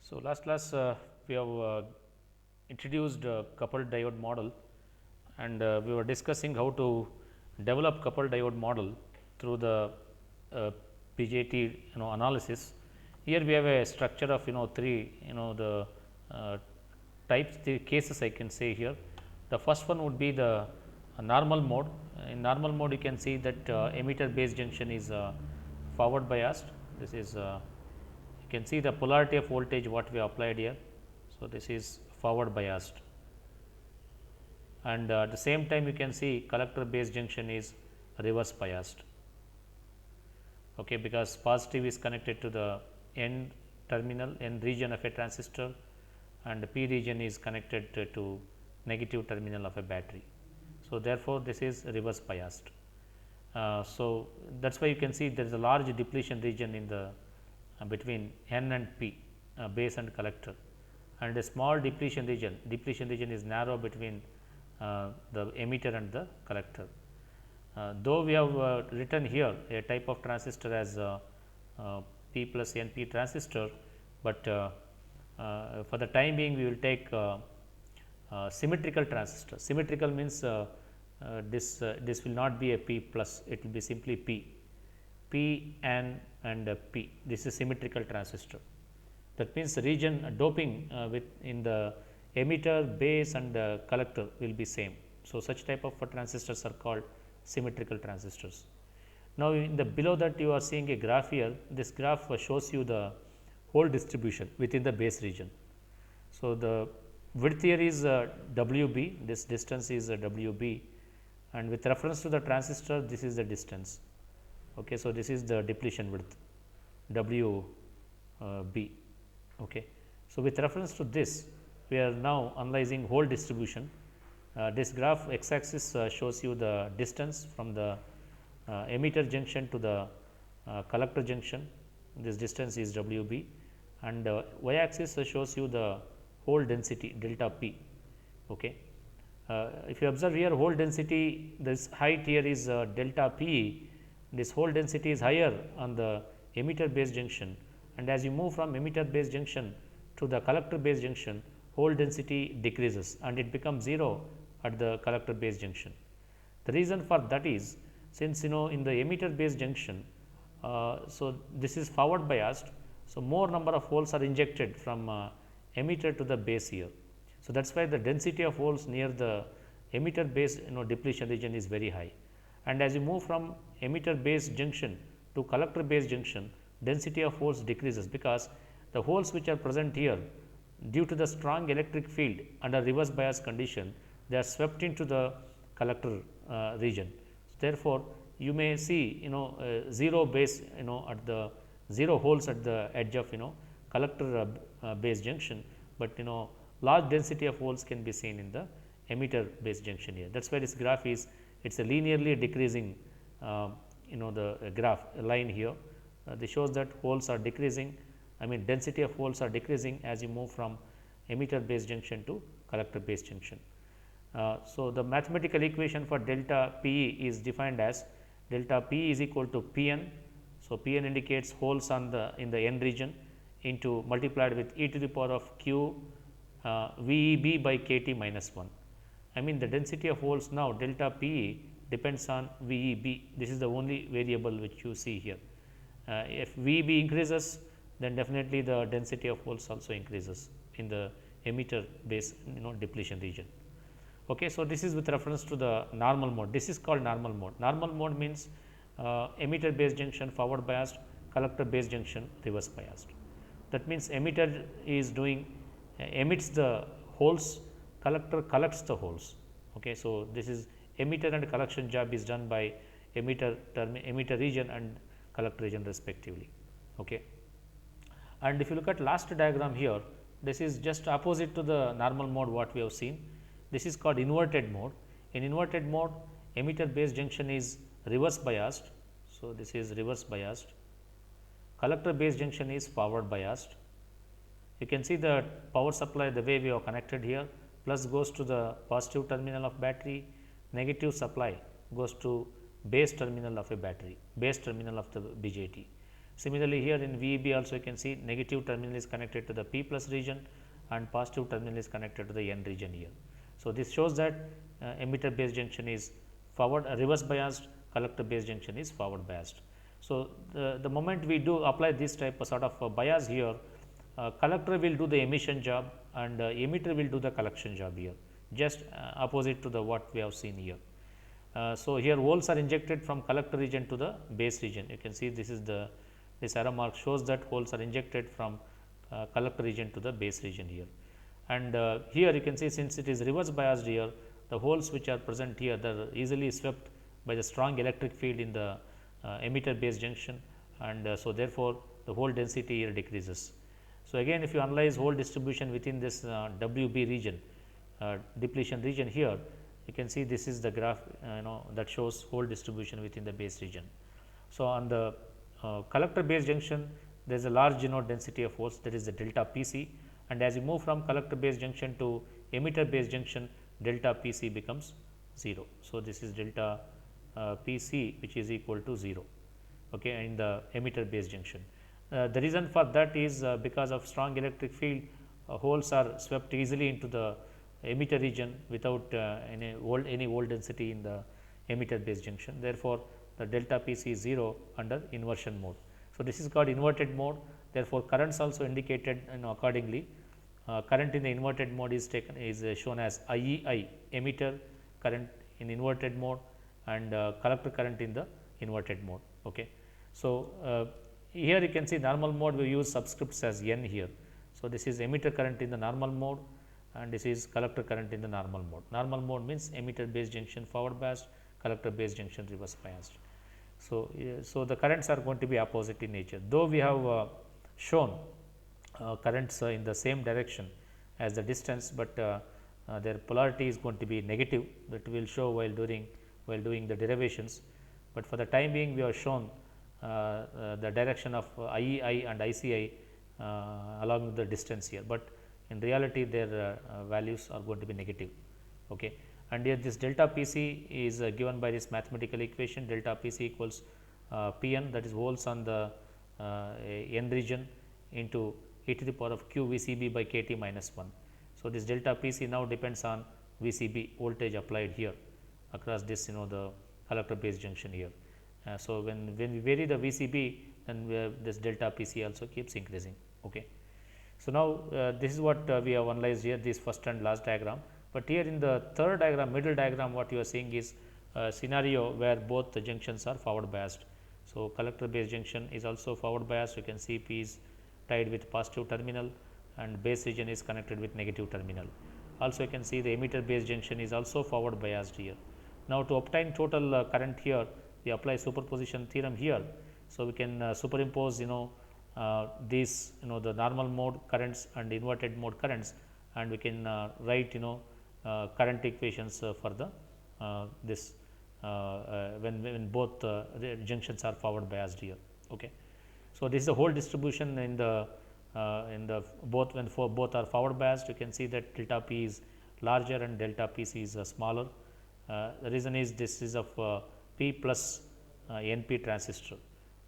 So, last class we have introduced coupled diode model, and we were discussing how to develop coupled diode model through the PJT analysis. Here we have a structure of three the types, the cases I can say here. The first one would be the normal mode. In normal mode you can see that emitter base junction is forward biased. This is you can see the polarity of voltage what we applied here. So, this is forward biased, and at the same time you can see collector base junction is reverse biased, because positive is connected to the N terminal, N region of a transistor, and the P region is connected to negative terminal of a battery. So, therefore, this is reverse biased. So, that is why you can see there is a large depletion region in the between N and P, base and collector, and a small depletion region. Depletion region is narrow between the emitter and the collector. Though we have written here a type of transistor as P plus NP transistor, but for the time being we will take symmetrical transistor. Symmetrical means this will not be a P plus, it will be simply P N and P. This is symmetrical transistor. That means the region doping with in the emitter, base and collector will be same. So, such type of transistors are called symmetrical transistors. Now, in the below that you are seeing a graph here. This graph shows you the hole distribution within the base region. So, the width here is WB, this distance is WB, and with reference to the transistor this is the distance. So, this is the depletion width WB. So, with reference to this we are now analyzing hole distribution. This graph x axis shows you the distance from the emitter junction to the collector junction. This distance is WB, and y axis shows you the hole density delta P. If you observe here, hole density, this height here is delta P. This hole density is higher on the emitter base junction, and as you move from emitter base junction to the collector base junction, hole density decreases and it becomes 0 at the collector base junction. The reason for that is, since in the emitter base junction, so this is forward biased. So, more number of holes are injected from emitter to the base here. So, that is why the density of holes near the emitter base depletion region is very high, and as you move from emitter base junction to collector base junction, density of holes decreases, because the holes which are present here, due to the strong electric field under reverse bias condition, they are swept into the collector region. Therefore, you may see 0 base at the 0 holes at the edge of collector base junction, but large density of holes can be seen in the emitter base junction here. That is why this graph is, it is a linearly decreasing the graph line here. This shows that holes are decreasing, density of holes are decreasing as you move from emitter base junction to collector base junction. So, the mathematical equation for delta P is defined as delta P is equal to P n. So, P n indicates holes on the in the N region into multiplied with e to the power of q VEB by KT minus 1. The density of holes now delta P depends on VEB. This is the only variable which you see here. If VEB increases, then definitely the density of holes also increases in the emitter base depletion region. So, this is with reference to the normal mode. This is called normal mode. Normal mode means emitter base junction forward biased, collector base junction reverse biased. That means emitter is doing emits the holes, collector collects the holes. So, this is emitter and collection job is done by emitter region and collector region respectively. And if you look at last diagram here, this is just opposite to the normal mode what we have seen. This is called inverted mode. In inverted mode, emitter base junction is reverse biased. So, this is reverse biased. Collector base junction is forward biased. You can see the power supply the way we have connected here, plus goes to the positive terminal of battery, negative supply goes to base terminal of a battery, base terminal of the BJT. Similarly, here in VEB also you can see negative terminal is connected to the P plus region and positive terminal is connected to the N region here. So, this shows that emitter base junction is forward reverse biased, collector base junction is forward biased. So, the moment we do apply this type of sort of bias here, collector will do the emission job and emitter will do the collection job here, just opposite to the what we have seen here. So, here holes are injected from collector region to the base region. You can see this is the this arrow mark shows that holes are injected from collector region to the base region here. And here you can see, since it is reverse biased here, the holes which are present here, they are easily swept by the strong electric field in the emitter base junction, and so therefore, the hole density here decreases. So, again if you analyze hole distribution within this WB region, depletion region here, you can see this is the graph that shows hole distribution within the base region. So, on the collector base junction, there is a large density of holes, that is the delta PC, and as you move from collector base junction to emitter base junction, delta PC becomes 0. So, this is delta PC which is equal to 0 in the emitter base junction. The reason for that is because of strong electric field, holes are swept easily into the emitter region without any volt density in the emitter base junction. Therefore, the delta PC is 0 under inversion mode. So, this is called inverted mode. Therefore, currents also indicated accordingly. Current in the inverted mode is shown as IEI, emitter current in inverted mode, and collector current in the inverted mode. So, here you can see normal mode we use subscripts as N here. So, this is emitter current in the normal mode and this is collector current in the normal mode. Normal mode means emitter base junction forward biased, collector base junction reverse biased. So, so the currents are going to be opposite in nature, though we have shown currents in the same direction as the distance, but their polarity is going to be negative, that we will show while doing the derivations. But for the time being, we have shown the direction of IEI and ICI along with the distance here, but in reality their values are going to be negative. And here this delta PC is given by this mathematical equation, delta PC equals Pn, that is holes on the N region, into e to the power of q VCB by kT minus 1. So, this delta PC now depends on VCB voltage applied here across this the collector base junction here. So, when we vary the VCB, then this delta PC also keeps increasing. So, now this is what we have analyzed here, this first and last diagram, but here in the third diagram, middle diagram, what you are seeing is a scenario where both the junctions are forward biased. So, collector base junction is also forward biased. You can see P is tied with positive terminal and base region is connected with negative terminal. Also, you can see the emitter base junction is also forward biased here. Now, to obtain total current here, we apply superposition theorem here. So, we can superimpose these the normal mode currents and inverted mode currents, and we can write current equations for the this when both junctions are forward biased here. So, this is the whole distribution in the both when both are forward biased. You can see that delta P is larger and delta PC is smaller. The reason is this is of P plus NP transistor.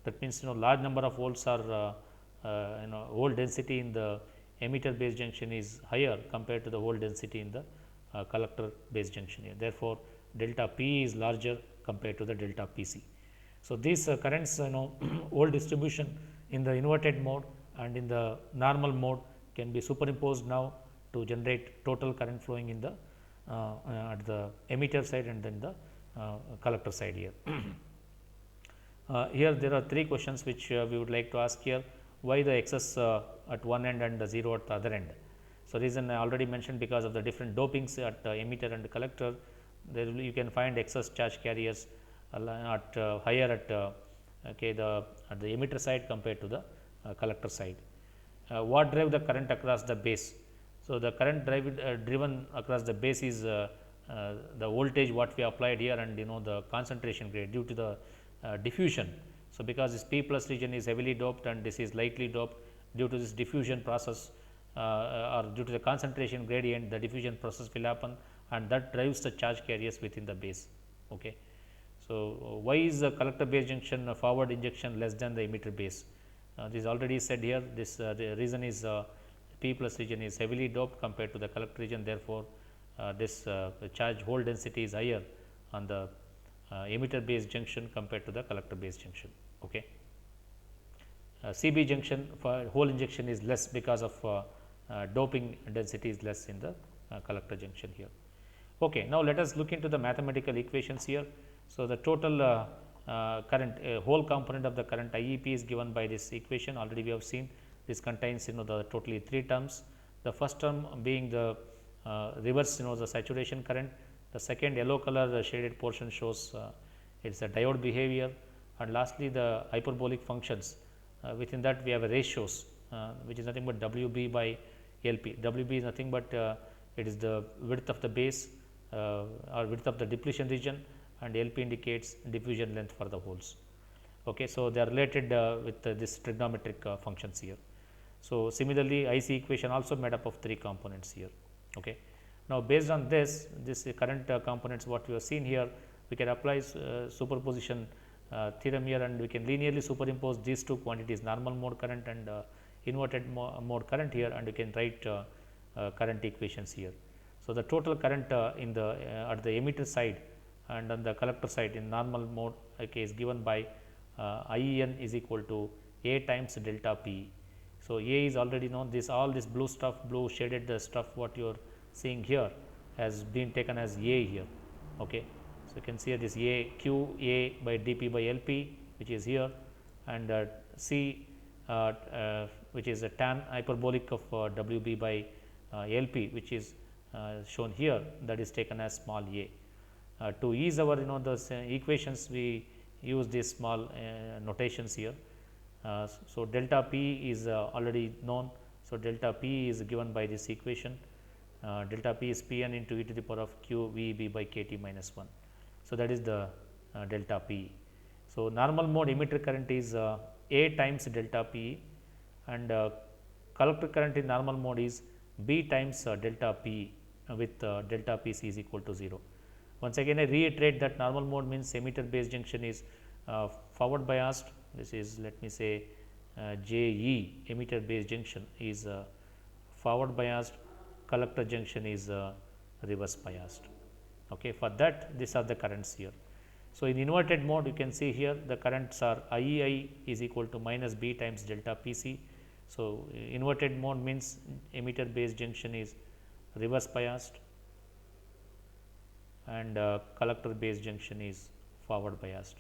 That means large number of holes are hole density in the emitter base junction is higher compared to the hole density in the collector base junction here. Therefore, delta P is larger compared to the delta PC. So, these currents hole distribution in the inverted mode and in the normal mode can be superimposed now to generate total current flowing in the at the emitter side and then the collector side here. Here there are three questions which we would like to ask here. Why the excess at one end and the 0 at the other end? So, reason I already mentioned, because of the different dopings at emitter and collector, there you can find excess charge carriers at higher at the emitter side compared to the collector side. What drive the current across the base? So, the current driven across the base is the voltage what we applied here, and the concentration grade due to the diffusion. So, because this P plus region is heavily doped and this is lightly doped, due to this diffusion process or due to the concentration gradient, the diffusion process will happen, and that drives the charge carriers within the base. So, why is the collector base junction forward injection less than the emitter base? this is already said here. This the reason is P plus region is heavily doped compared to the collector region. Therefore, this charge hole density is higher on the emitter base junction compared to the collector base junction. Okay. CB junction for hole injection is less because of doping density is less in the collector junction here. Okay. Now, let us look into the mathematical equations here. So, the total current whole component of the current IEP is given by this equation. Already we have seen this contains the totally 3 terms. The first term being the reverse the saturation current. The second yellow color shaded portion shows it is a diode behavior, and lastly the hyperbolic functions. Within that we have a ratios which is nothing but WB by LP. WB is nothing but it is the width of the base or width of the depletion region, and LP indicates diffusion length for the holes. Okay. So, they are related with this trigonometric functions here. So, similarly IC equation also made up of 3 components here. Okay. Now, based on this current components what we have seen here, we can apply superposition theorem here, and we can linearly superimpose these 2 quantities, normal mode current and inverted mode current here, and we can write current equations here. So, the total current in the at the emitter side and on the collector side in normal mode is given by IEN is equal to A times delta P. So, A is already known, this all this blue stuff, blue shaded stuff what you are seeing here has been taken as A here. Okay. So, you can see this A Q A by dP by LP which is here, and C which is a tan hyperbolic of WB by LP which is shown here, that is taken as small a. To ease our those equations, we use these small notations here. So, delta P is already known. So, delta P is given by this equation. Delta P is Pn into e to the power of q V B by kT minus 1. So, that is the delta P. So, normal mode emitter current is A times delta P, and collector current in normal mode is B times delta P with delta P c is equal to 0. Once again I reiterate that normal mode means emitter base junction is forward biased. This is, let me say, JE emitter base junction is forward biased, collector junction is reverse biased. Okay. For that, these are the currents here. So, in inverted mode you can see here the currents are IEI is equal to minus B times delta PC. So, inverted mode means emitter base junction is reverse biased and collector base junction is forward biased.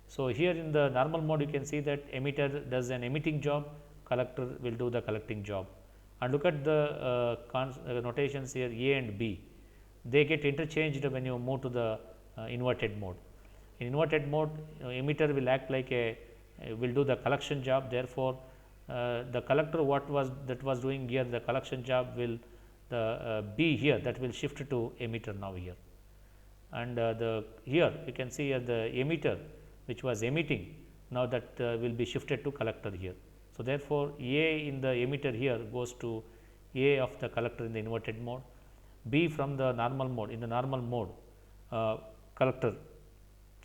So, here in the normal mode you can see that emitter does an emitting job, collector will do the collecting job, and look at the notations here A and B, they get interchanged when you move to the inverted mode. In inverted mode, emitter will act like will do the collection job. Therefore, the collector what was doing here, the collection job will the B here, that will shift to emitter now here, and the here you can see here the emitter which was emitting, now that will be shifted to collector here. So, therefore, A in the emitter here goes to A of the collector in the inverted mode, B from the normal mode. In the normal mode, collector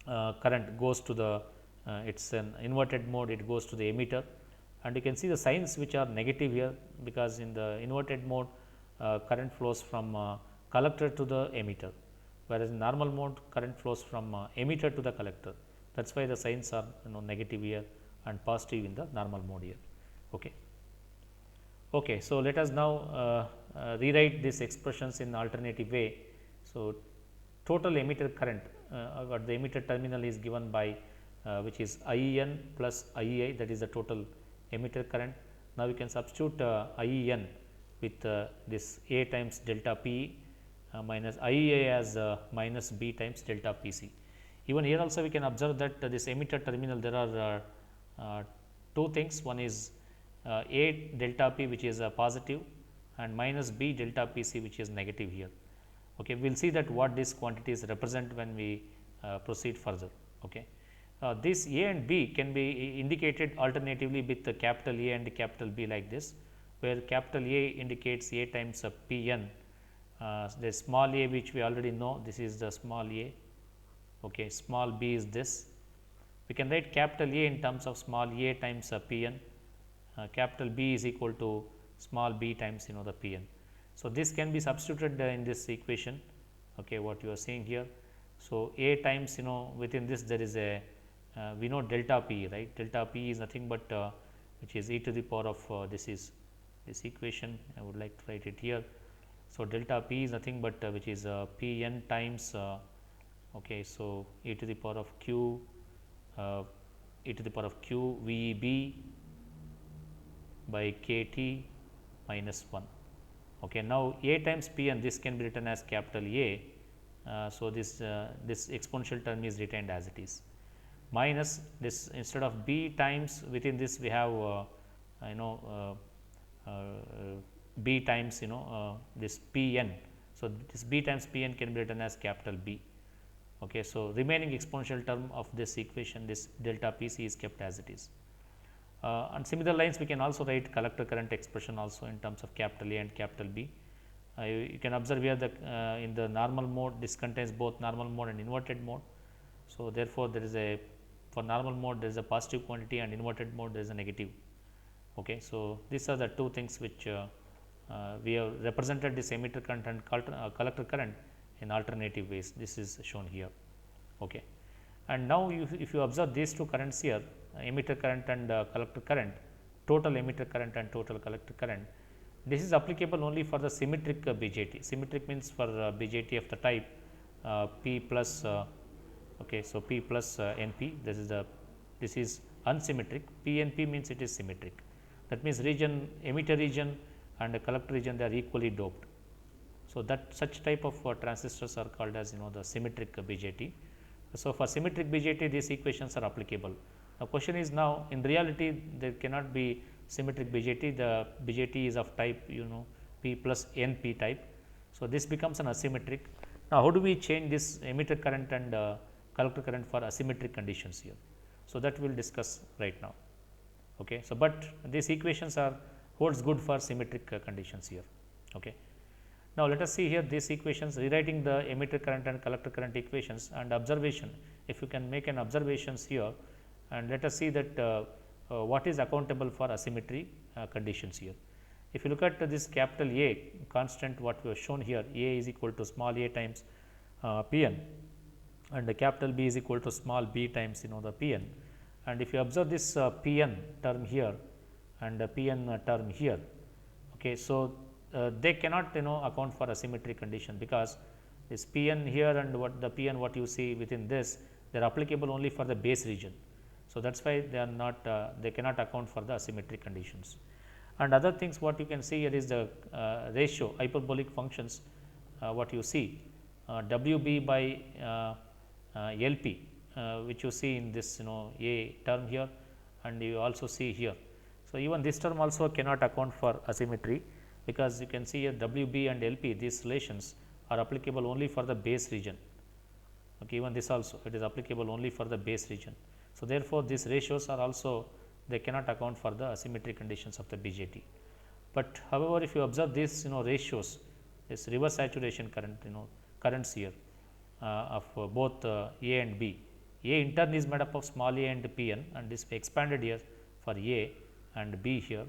current goes to the it's an inverted mode, it goes to the emitter, and you can see the signs which are negative here, because in the inverted mode current flows from collector to the emitter, whereas in normal mode current flows from emitter to the collector. That is why the signs are negative here and positive in the normal mode here. Okay. Okay. So, let us now rewrite these expressions in alternative way. So, total emitter current at the emitter terminal is given by which is IEN plus IEI, that is the total emitter current. Now, we can substitute IEN with this A times delta P minus IEI as minus B times delta PC. Even here also we can observe that this emitter terminal there are two things, one is A delta P which is positive and minus B delta PC which is negative here. Okay. We will see that what these quantities represent when we proceed further. Okay. This A and B can be indicated alternatively with the capital A and capital B like this, where capital A indicates A times P n, the small a which we already know, this is the small a, okay. Small b is this, we can write capital A in terms of small a times Pn, capital B is equal to small b times the Pn. So, this can be substituted in this equation, okay, what you are seeing here. So, a times within this there is a we know delta P, right. Delta P is nothing but which is e to the power of this is this equation, I would like to write it here. So, delta P is nothing but which is P n times okay. So, e to the power of q e to the power of q V b by k t minus 1. Okay. Now, a times P n, this can be written as capital A. So, this exponential term is retained as it is, minus this, instead of b times within this we have b times this P n. So, this b times P n can be written as capital B. Okay. So, remaining exponential term of this equation, this delta P c is kept as it is. On similar lines, we can also write collector current expression also in terms of capital A and capital B. You can observe here that in the normal mode, this contains both normal mode and inverted mode. So, therefore, there is a, for normal mode there is a positive quantity and inverted mode there is a negative. Okay. So, these are the two things which we have represented this emitter current and collector current in alternative ways. This is shown here. Okay. And now, if you observe these two currents here, emitter current and collector current, total emitter current and total collector current, this is applicable only for the symmetric BJT. Symmetric means for BJT of the type P plus okay. So, P plus NP, this is unsymmetric. PNP means it is symmetric. That means region, emitter region and collector region, they are equally doped. So, that such type of transistors are called as the symmetric BJT. So, for symmetric BJT these equations are applicable. The question is, now in reality there cannot be symmetric BJT, the BJT is of type P plus NP type. So, this becomes an asymmetric. Now, how do we change this emitter current and collector current for asymmetric conditions here? So, that we will discuss right now. Okay. So, but these equations are holds good for symmetric conditions here. Okay. Now, let us see here these equations, rewriting the emitter current and collector current equations and observation. If you can make an observations here, and let us see that what is accountable for asymmetry conditions here. If you look at this capital A constant, what we have shown here, A is equal to small a times P n, and the capital B is equal to small b times the P n. And if you observe this P n term here and the P n term here, okay. So, they cannot account for asymmetry condition, because this P n here and what the P n what you see within this, they are applicable only for the base region. So, that is why they are not they cannot account for the asymmetric conditions. And other things what you can see here is the ratio hyperbolic functions what you see W b by L p which you see in this a term here, and you also see here. So, even this term also cannot account for asymmetry, because you can see here W b and L p, these relations are applicable only for the base region. Okay, even this also it is applicable only for the base region. So, therefore, these ratios are also, they cannot account for the asymmetry conditions of the BJT. But however, if you observe these ratios, this reverse saturation current currents here of both A and B. A in turn is made up of small a and P n, and this expanded here for A and B here,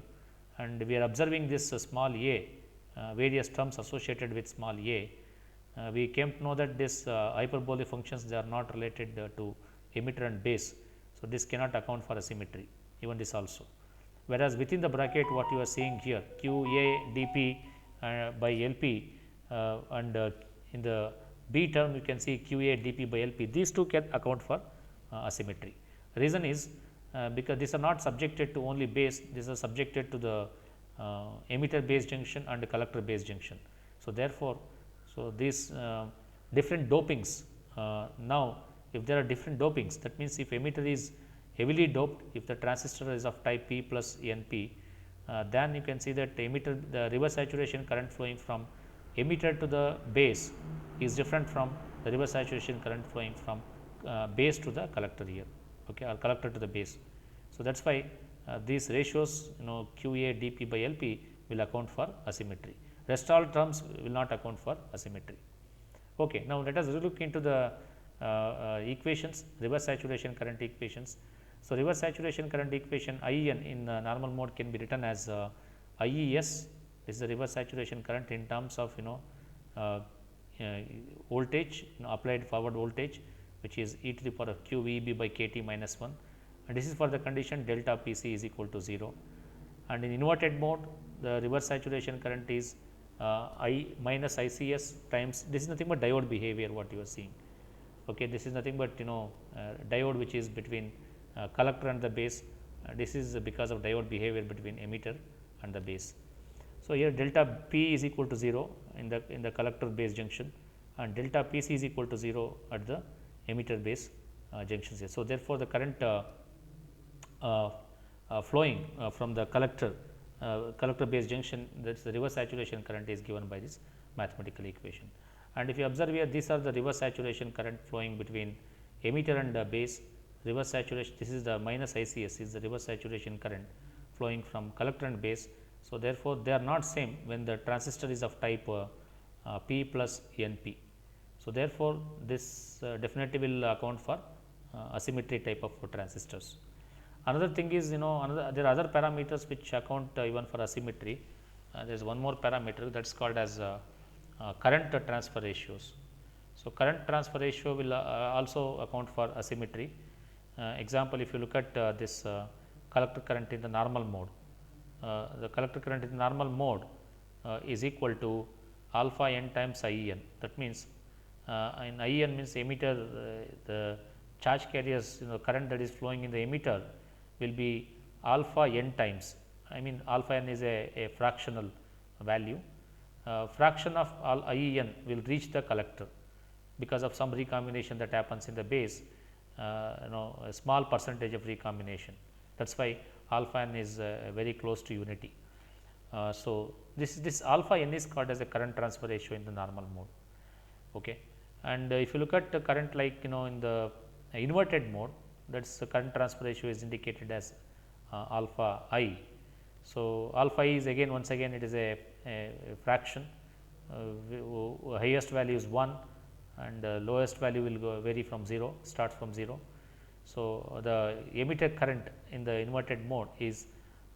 and we are observing this small a various terms associated with small a. We came to know that this hyperbolic functions, they are not related to emitter and base. So, this cannot account for asymmetry, even this also. Whereas, within the bracket what you are seeing here q a d p by L p and in the B term you can see q a d p by L p, these two can account for asymmetry. Reason is because these are not subjected to only base, these are subjected to the emitter base junction and the collector base junction. So, therefore, so these different dopings now, if there are different dopings, that means if emitter is heavily doped, if the transistor is of type P plus NP, then you can see that the reverse saturation current flowing from emitter to the base is different from the reverse saturation current flowing from base to the collector here, okay, or collector to the base. So, that is why these ratios q a d p by L p will account for asymmetry. Rest all terms will not account for asymmetry. Okay. Now, let us look into the equations, reverse saturation current equations. So, reverse saturation current equation IEN in normal mode can be written as IES. This is the reverse saturation current in terms of uh, voltage, applied forward voltage, which is e to the power of q VEB by kT minus 1, and this is for the condition delta PC is equal to 0. And in inverted mode, the reverse saturation current is I minus ICS times, this is nothing but diode behavior what you are seeing. Okay, this is nothing but diode which is between collector and the base. This is because of diode behavior between emitter and the base. So, here delta P is equal to 0 in the collector base junction, and delta PC is equal to 0 at the emitter base junctions here. So, therefore, the current flowing from the collector base junction, that is the reverse saturation current, is given by this mathematical equation. And if you observe here, these are the reverse saturation current flowing between emitter and base. Reverse saturation, this is the minus ICS, is the reverse saturation current flowing from collector and base. So, therefore, they are not same when the transistor is of type P plus NP. So, therefore, this definitely will account for asymmetry type of transistors. Another thing is, there are other parameters which account even for asymmetry. There is one more parameter that is called as current transfer ratios. So, current transfer ratio will also account for asymmetry. Example, if you look at this collector current in the normal mode, the collector current in the normal mode is equal to alpha n times IEN. That means, in IEN means emitter, the charge carriers, current that is flowing in the emitter will be alpha n times. I mean, alpha n is a fractional value. Fraction of IEN will reach the collector because of some recombination that happens in the base, a small percentage of recombination. That is why alpha n is very close to unity. So, this alpha n is called as a current transfer ratio in the normal mode. Okay. And if you look at the current, like in the inverted mode, that is the current transfer ratio is indicated as alpha I. So, alpha I is again, once again, it is a fraction, highest value is 1 and lowest value will vary from 0, starts from 0. So, the emitter current in the inverted mode is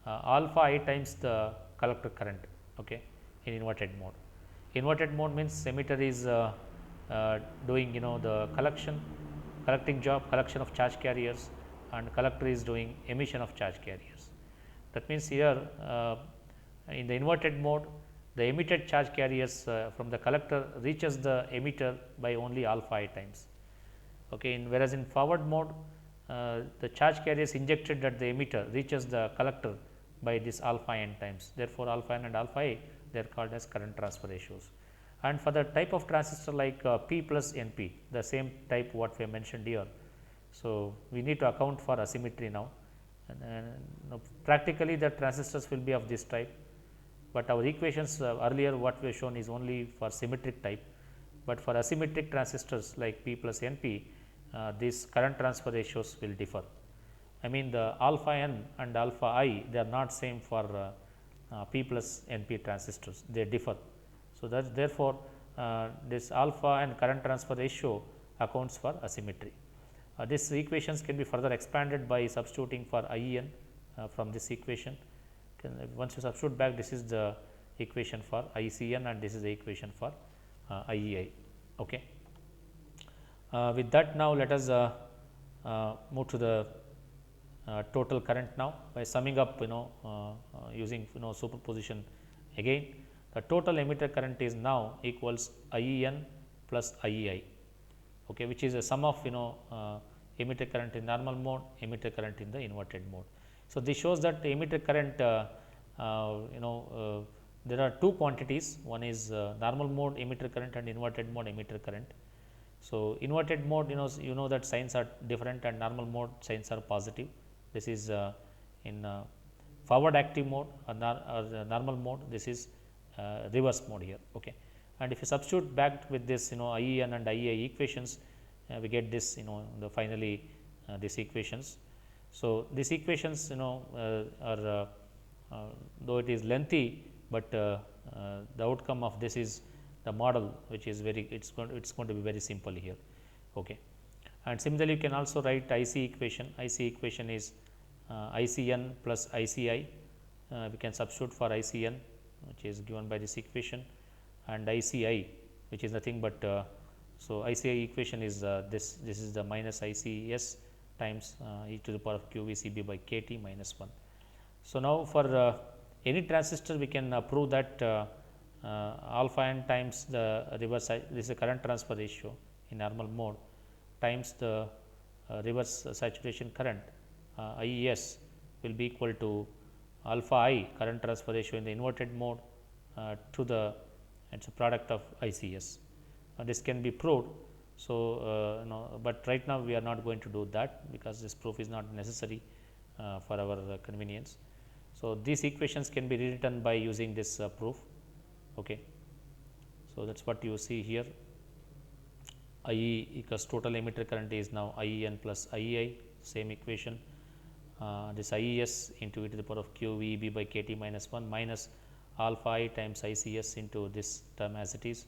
alpha I times the collector current, okay, in inverted mode. Inverted mode means emitter is doing the collecting job, collection of charge carriers, and collector is doing emission of charge carriers. That means, here in the inverted mode, the emitted charge carriers from the collector reaches the emitter by only alpha I times. Okay. Whereas, in forward mode, the charge carriers injected at the emitter reaches the collector by this alpha n times. Therefore, alpha n and alpha I, they are called as current transfer ratios. And for the type of transistor like P plus NP, the same type what we have mentioned here. So, we need to account for asymmetry now, and practically the transistors will be of this type, but our equations earlier what we have shown is only for symmetric type, but for asymmetric transistors like P plus NP, these current transfer ratios will differ. I mean, the alpha n and alpha I, they are not same for P plus NP transistors, they differ. So, that therefore, this alpha and current transfer ratio accounts for asymmetry. These equations can be further expanded by substituting for IEN from this equation. Once you substitute back, this is the equation for ICN and this is the equation for IEI. Okay. With that, now let us move to the total current now by summing up, using superposition again. The total emitter current is now equals IEN plus IEI, okay, which is a sum of emitter current in normal mode, emitter current in the inverted mode. So, this shows that the emitter current, there are two quantities, one is normal mode emitter current and inverted mode emitter current. So, inverted mode, that signs are different and normal mode signs are positive. This is in forward active mode or normal mode, this is reverse mode here. Okay. And if you substitute back with this IEN and IEI equations, we get this the finally these equations. So, these equations are though it is lengthy, but the outcome of this is the model which is very, it is going to be very simple here. Okay. And similarly, you can also write IC equation. IC equation is ICN plus ICI. We can substitute for ICN, which is given by this equation, and ICI, which is nothing but so ICI equation is this is the minus ICS times e to the power of q VCB by kT minus 1. So, now for any transistor we can prove that alpha n times the reverse, this is a current transfer ratio in normal mode, times the reverse saturation current IES will be equal to alpha I current transfer ratio in the inverted mode to the, it's a product of ICS. This can be proved. So, no, but right now we are not going to do that, because this proof is not necessary for our convenience. So, these equations can be rewritten by using this proof. Okay. So, that is what you see here. IE equals total emitter current is now IEN plus IEI, same equation. This IES into e to the power of q VEB by kT minus 1 minus alpha I times ICS into this term as it is.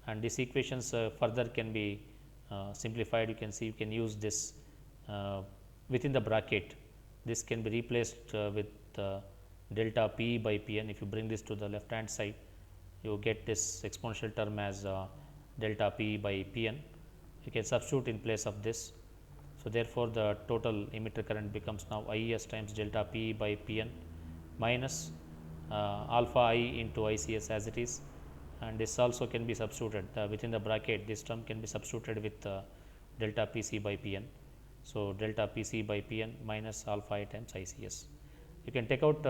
And these equations further can be simplified. You can see you can use this within the bracket. This can be replaced with delta P by Pn. If you bring this to the left hand side, you get this exponential term as delta P by Pn. You can substitute in place of this. So, therefore, the total emitter current becomes now IES times delta P by Pn minus alpha I into ICS as it is, and this also can be substituted within the bracket. This term can be substituted with delta Pc by Pn. So, delta Pc by Pn minus alpha I times ICS. You can take out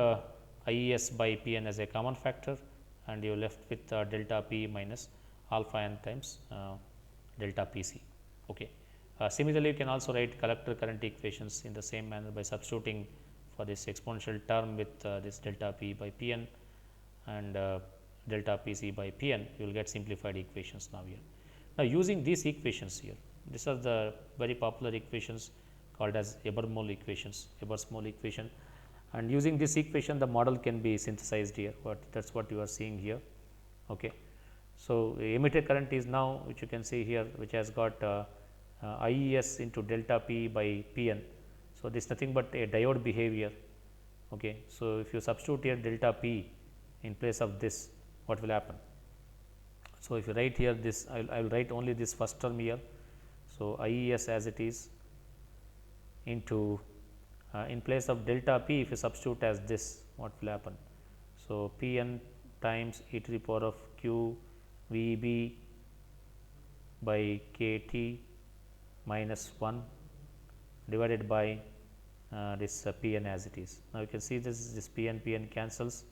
IES by Pn as a common factor, and you are left with delta P minus alpha n times delta Pc. Okay. Similarly, you can also write collector current equations in the same manner by substituting for this exponential term with this delta P by Pn and delta Pc by Pn, you will get simplified equations now here. Now, using these equations here, these are the very popular equations called as Eber-Mole equations, Ebers-Mole equation, and using this equation the model can be synthesized here, but that is what you are seeing here. Okay. So, emitter current is now, which you can see here, which has got IES into delta P by Pn. So, this is nothing but a diode behavior. Okay. So, if you substitute here delta P in place of this, what will happen? So, if you write here this, I will write only this first term here. So, IES as it is into in place of delta P, if you substitute as this, what will happen? So, Pn times e to the power of q VB by kT minus 1 divided by this Pn as it is. Now, you can see this Pn cancels,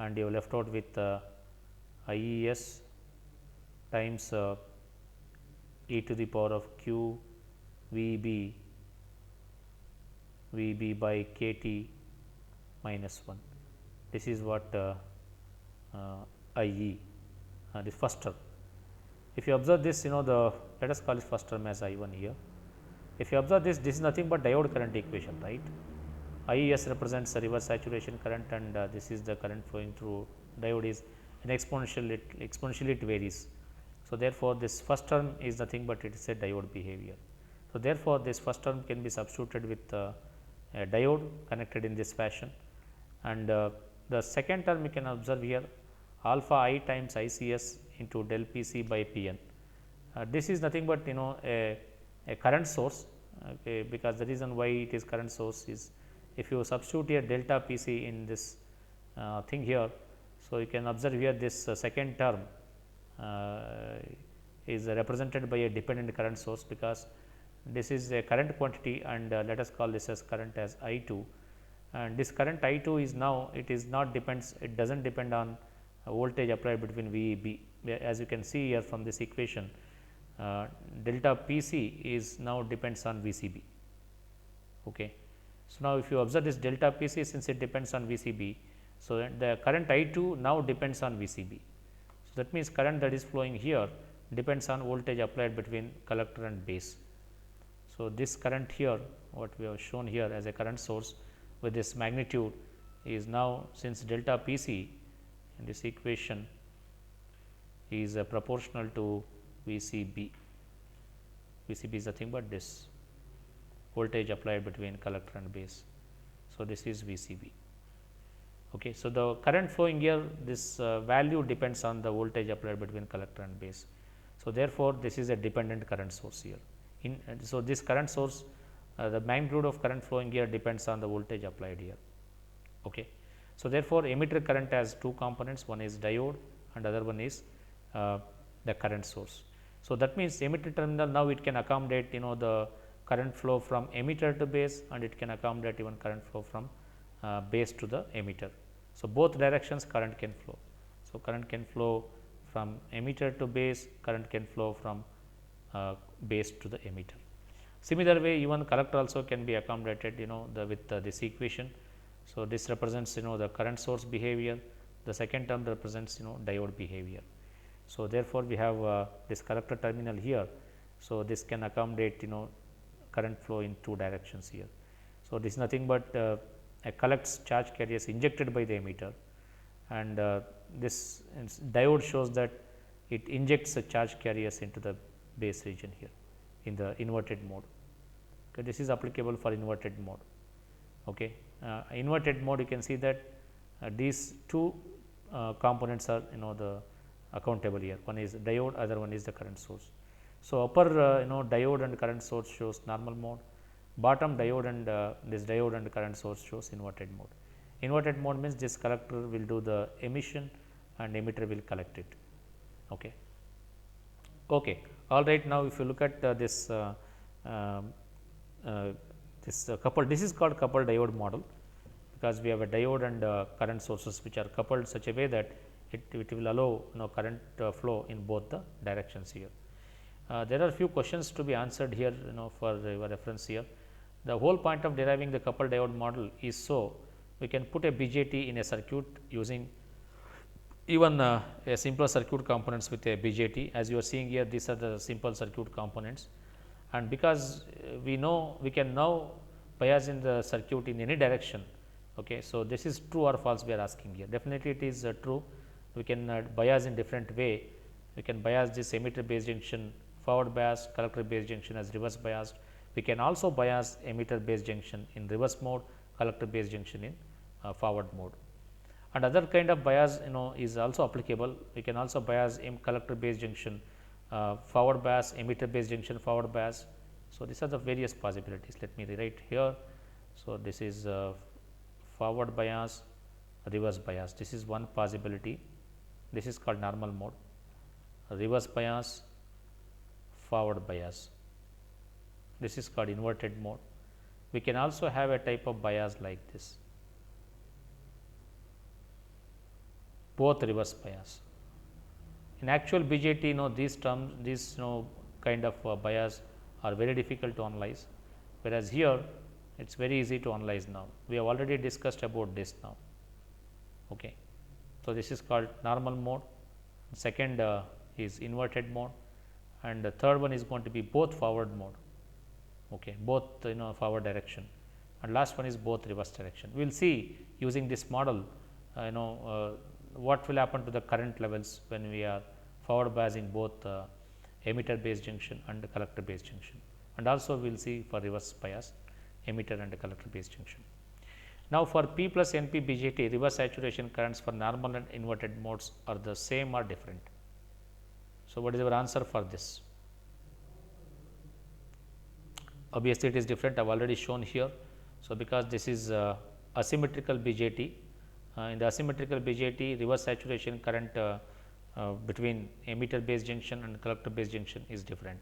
and you are left out with IES times e to the power of q VB by kT minus 1. This is what IE, this first term. If you observe this, let us call this first term as I1 here. If you observe this, this is nothing but diode current equation, right? IES represents the reverse saturation current, and this is the current flowing through diode is an exponentially it varies. So, therefore, this first term is nothing but it is a diode behavior. So, therefore, this first term can be substituted with a diode connected in this fashion, and the second term you can observe here alpha I times ICS into del Pc by Pn. This is nothing but a current source, okay, because the reason why it is current source is if you substitute here delta Pc in this thing here. So, you can observe here this second term is represented by a dependent current source, because this is a current quantity, and let us call this as current as I2, and this current I2 is now, it is not depends, it does not depend on voltage applied between VEB. As you can see here from this equation, delta Pc is now depends on VCB. Okay. So, now if you observe this delta Pc, since it depends on VCB, so the current I2 now depends on VCB. So, that means current that is flowing here depends on voltage applied between collector and base. So, this current here, what we have shown here as a current source with this magnitude is now, since delta Pc in this equation is proportional to VCB. VCB is nothing but this voltage applied between collector and base. So, this is VCB. Okay. So, the current flowing here, this value depends on the voltage applied between collector and base. So, therefore, this is a dependent current source here. So, this current source, the magnitude of current flowing here depends on the voltage applied here. Okay. So, therefore, emitter current has two components, one is diode and other one is the current source. So, that means emitter terminal now it can accommodate the current flow from emitter to base, and it can accommodate even current flow from base to the emitter. So, both directions current can flow. So, current can flow from emitter to base, current can flow from base to the emitter. Similar way, even collector also can be accommodated with this equation. So, this represents the current source behavior, the second term represents diode behavior. So, therefore, we have this collector terminal here. So, this can accommodate current flow in two directions here. So, this is nothing but collects charge carriers injected by the emitter, and this diode shows that it injects the charge carriers into the base region here in the inverted mode. Okay, this is applicable for inverted mode. Okay. Inverted mode, you can see that these two components are the accountable here, one is diode, other one is the current source. So, upper diode and current source shows normal mode, bottom diode and this diode and current source shows inverted mode. Inverted mode means this collector will do the emission and emitter will collect it. Okay. Okay. All right. Now, if you look at this coupled, this is called coupled diode model, because we have a diode and current sources which are coupled such a way that it will allow current flow in both the directions here. There are few questions to be answered here for your reference here. The whole point of deriving the coupled diode model is so we can put a BJT in a circuit using even a simpler circuit components with a BJT. As you are seeing here, these are the simple circuit components, and because we know we can now bias in the circuit in any direction. Okay. So, this is true or false we are asking here. Definitely it is true. We can bias in different way. We can bias this emitter base junction forward bias, collector base junction as reverse biased. We can also bias emitter base junction in reverse mode, collector base junction in forward mode. And other kind of bias is also applicable. We can also bias collector base junction forward bias, emitter base junction forward bias. So, these are the various possibilities. Let me rewrite here. So, this is forward bias, reverse bias. This is one possibility. This is called normal mode, reverse bias, forward bias. This is called inverted mode. We can also have a type of bias like this, both reverse bias. In actual BJT, these terms, these kind of bias are very difficult to analyze, whereas here it is very easy to analyze now. We have already discussed about this now. Okay. So, this is called normal mode, second is inverted mode, and the third one is going to be both forward mode, okay, both forward direction, and last one is both reverse direction. We will see using this model what will happen to the current levels when we are forward biasing both emitter base junction and the collector base junction, and also we will see for reverse bias emitter and the collector base junction. Now, for P plus NP BJT, reverse saturation currents for normal and inverted modes are the same or different. So, what is our answer for this? Obviously, it is different. I have already shown here. So, because this is asymmetrical BJT, in the asymmetrical BJT, reverse saturation current between emitter base junction and collector base junction is different.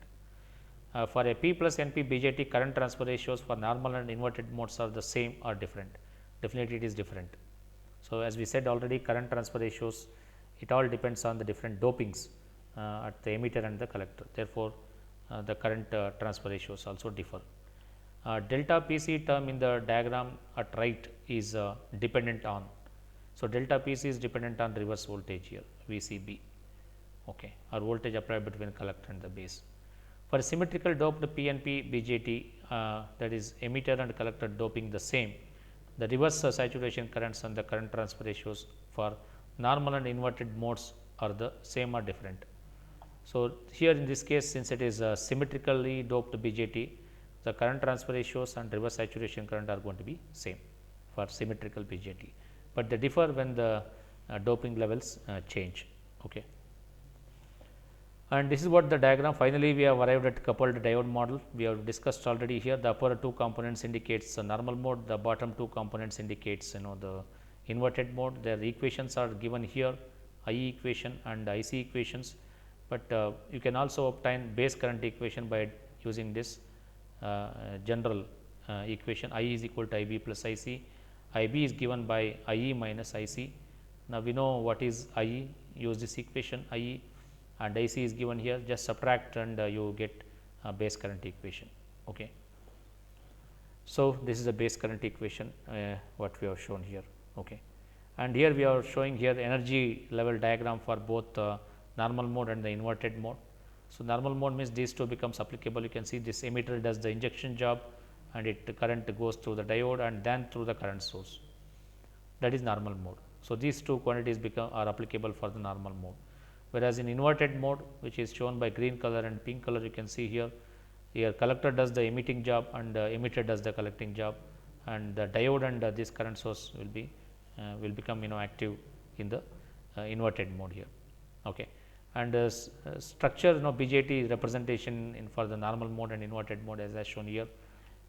For a P plus NP BJT, current transfer ratios for normal and inverted modes are the same or different. Definitely, it is different. So, as we said already, current transfer ratios, it all depends on the different dopings at the emitter and the collector. Therefore, the current transfer ratios also differ. Delta PC term in the diagram at right is dependent on. So, delta PC is dependent on reverse voltage here, VCB, okay, or voltage applied between collector and the base. For symmetrical doped PNP BJT, that is emitter and collector doping the same, the reverse saturation currents and the current transfer ratios for normal and inverted modes are the same or different. So, here in this case, since it is symmetrically doped BJT, the current transfer ratios and reverse saturation current are going to be same for symmetrical BJT, but they differ when the doping levels change. Okay. And this is what the diagram. Finally, we have arrived at coupled diode model. We have discussed already here. The upper two components indicates the normal mode, the bottom two components indicates the inverted mode. Their equations are given here, IE equation and IC equations, but you can also obtain base current equation by using this general equation. I is equal to IB plus IC. IB is given by IE minus IC. Now, we know what is IE, use this equation IE, and IC is given here, just subtract and you get a base current equation. Okay. So, this is a base current equation what we have shown here. Okay. And here we are showing here the energy level diagram for both normal mode and the inverted mode. So, normal mode means these two becomes applicable. You can see this emitter does the injection job and the current goes through the diode and then through the current source, that is normal mode. So, these two quantities are applicable for the normal mode. Whereas, in inverted mode, which is shown by green color and pink color, you can see here collector does the emitting job and emitter does the collecting job, and the diode and this current source will become active in the inverted mode here. Okay. And structure BJT representation for the normal mode and inverted mode as shown here.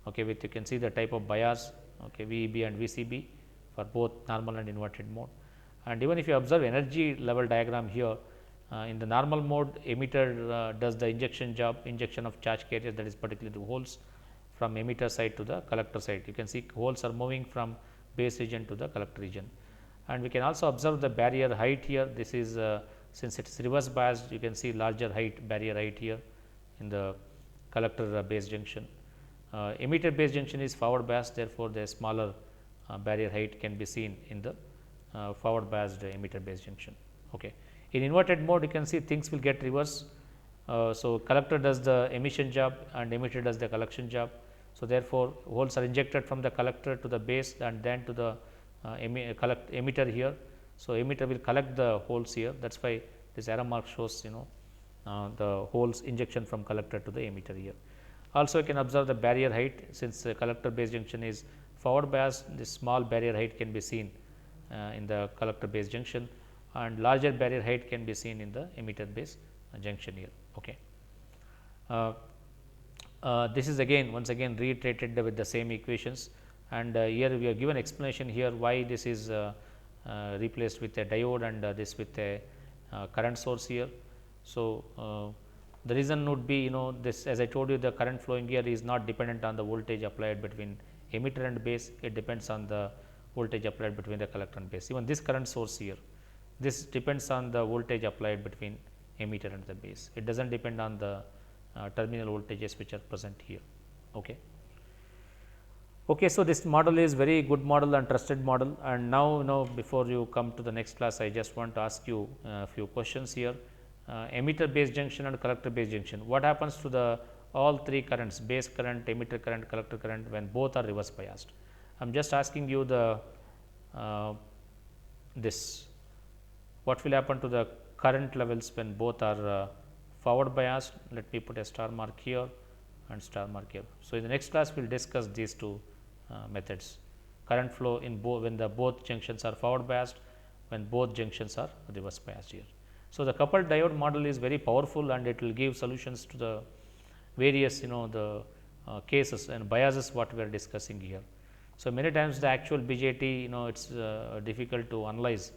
Okay, with you can see the type of bias, okay, VEB and VCB for both normal and inverted mode. And even if you observe energy level diagram here, in the normal mode, emitter does the injection job, injection of charge carriers, that is particularly the holes from emitter side to the collector side. You can see holes are moving from base region to the collector region. And we can also observe the barrier height here. This is since it is reverse biased, you can see larger height, barrier height here in the collector base junction. Emitter base junction is forward biased, therefore, the smaller barrier height can be seen in the forward biased emitter base junction. Okay. In inverted mode, you can see things will get reverse. So, collector does the emission job and emitter does the collection job. So, therefore, holes are injected from the collector to the base and then to the emitter here. So, emitter will collect the holes here, that is why this arrow mark shows the holes injection from collector to the emitter here. Also, you can observe the barrier height, since the collector base junction is forward biased, this small barrier height can be seen in the collector base junction, and larger barrier height can be seen in the emitter base junction here. Okay. This is again once again reiterated with the same equations, and here we have given explanation here why this is replaced with a diode and this with a current source here. So, the reason would be this, as I told you, the current flowing here is not dependent on the voltage applied between emitter and base, it depends on the voltage applied between the collector and base. Even this current source here, this depends on the voltage applied between emitter and the base. It does not depend on the terminal voltages which are present here. Okay. Okay, so, this model is very good model and trusted model, and now before you come to the next class, I just want to ask you a few questions here. Emitter base junction and collector base junction, what happens to the all three currents, base current, emitter current, collector current, when both are reverse biased? I am just asking you the this, what will happen to the current levels when both are forward biased. Let me put a star mark here and star mark here. So, in the next class we will discuss these two methods, current flow in when the both junctions are forward biased, when both junctions are reverse biased here. So, the coupled diode model is very powerful and it will give solutions to the various the cases and biases what we are discussing here. So, many times the actual BJT it is difficult to analyze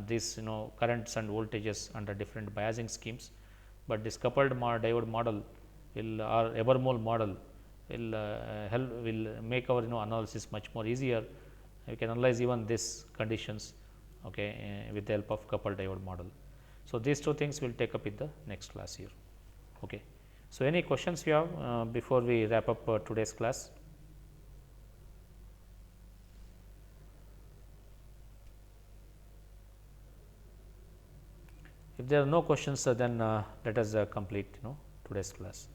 these currents and voltages under different biasing schemes, but this coupled diode model or Ebermol model will make our analysis much more easier. We can analyze even these conditions, okay, with the help of coupled diode model. So, these two things we will take up in the next class here. Okay. So, any questions you have before we wrap up today's class? If there are no questions, then let us complete today's class.